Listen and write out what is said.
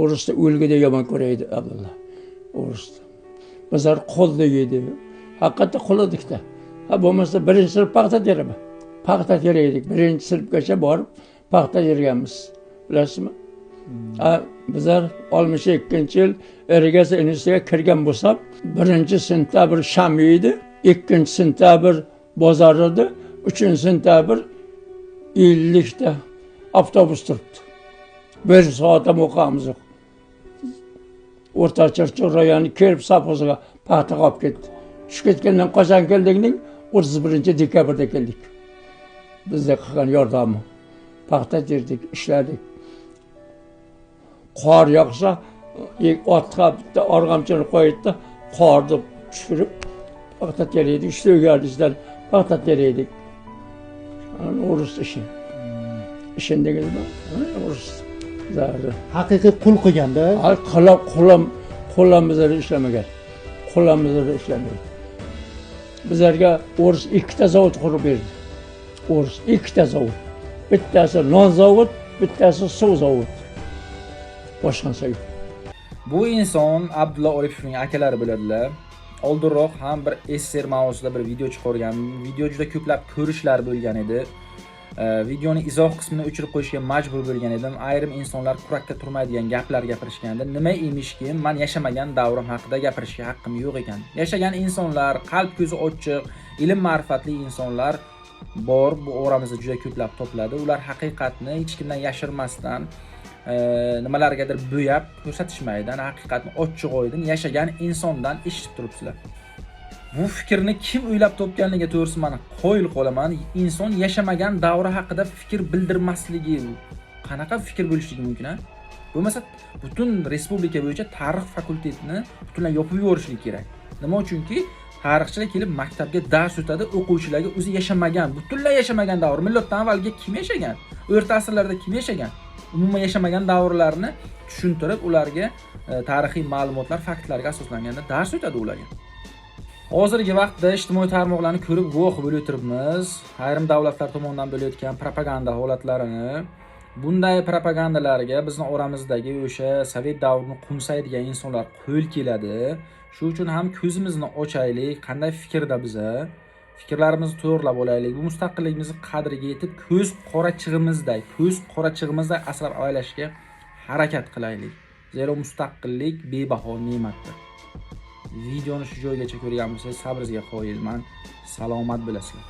O'risda o'lgida yomon ko'raydi Abdulla. O'risda. Bizlar qo'lda yedi. Haqiqatda qo'ladikda. Ha bo'lmasa birinchi sinf paxta terib. Paxta teraydik. Birinchi sinfgacha borib paxta terganmiz. Bilasizmi? Bizlar 62-yil Ergasi institutiga kirgan bo'lsam, 1-sentabr sham edi, 2-sentabr bozor edi, 3-sentabr 50 ta avtobus turibdi. 1 soatda o'qamiz yo'q. O'rta Chirchiq rayoni kelib Sapozga paxta olib ketdi. Shu ketgandan qachon keldikning 31-dekabrda keldik. Bizga qilgan yordami. Paxta terdik, ishladik. Qor yog'sa, otga bitta org'amchani qo'yibdi, qorni tushirib paxta teraydik, ishlayverdik, paxta teraydik. O'ris ishi. Ishindingizmi? O'ris. Haqiqiy qul qilganda, qo'llam bizlar ishlamagan. Qo'llam bizlar ishlamaydi. Bizlarga o'ris 2 ta zavod qurib berdi. O'ris 2 ta zavod. Bittasi non zavod, bittasi suv zavod. Boshqasi yo'q. Bu inson Abdulla Oripovning akalari bo'ladilar. Oldinroq ham bir SSR mavzusida bir video chiqargan. Video juda ko'plab ko'rishlar bo'lgan edi. Videoni izoh qismini o'chirib qo'yishga majbur bo'lgan edim. Ayrim insonlar kurakka turmaydigan gaplar gapirishganda, nima emishki, men yashamagan davrim haqida gapirishga haqqim yo'q ekan. Yashagan insonlar, qalb ko'zi ochiq, ilm ma'rifatli insonlar bor, bu oramizda juda ko'plab topiladi. Ular haqiqatni hech kimdan yashirmasdan nimalargadir bo'yab ko'rsatishmaydi. Haqiqatni ochiq-oydin yashagan insondan eshitib turibsizlar. Bu fikrni kim o'ylab topganligiga to'g'risi men qoyil qolaman. Inson yashamagan davri haqida fikr bildirmasligi qanaqa fikr bo'lishligi mumkin ha? Bo'lmasa butun respublika bo'yicha tarix fakultetini butunlay yopib yuborishlik kerak. Nima uchunki tarixchilar kelib maktabga dars o'tadi, o'quvchilarga o'zi yashamagan, butunlay yashamagan davr, millatdan avvalgi kim yashagan, o'rta asrlarda kim yashagan, umuman yashamagan davrlarni tushuntirib, ularga tarixiy ma'lumotlar, faktlarga asoslanganda dars o'tadi ularga. Hozirgi vaqtda ijtimoiy tarmoqlarni ko'rib guvoh bo'lib o'tiribmiz. Ayrim davlatlar tomonidan bo'layotgan propaganda holatlarini. Bunday propagandalarga bizning oramizdagi o'sha Sovet davrini qo'msaydigan insonlar qo'l keladi. Shu uchun ham ko'zimizni ochaylik, qanday fikrda biza, fikrlarimizni to'g'rilab olaylik. Bu mustaqilligimizni qadriga yetib, ko'z qorachig'imizday asrab avaylashga harakat qilaylik. Zero mustaqillik bebaho ne'matdir. Videoni shu joygacha ko'rgan bo'lsangiz, sabringizga qoyilman. Salomat bo'lasizlar.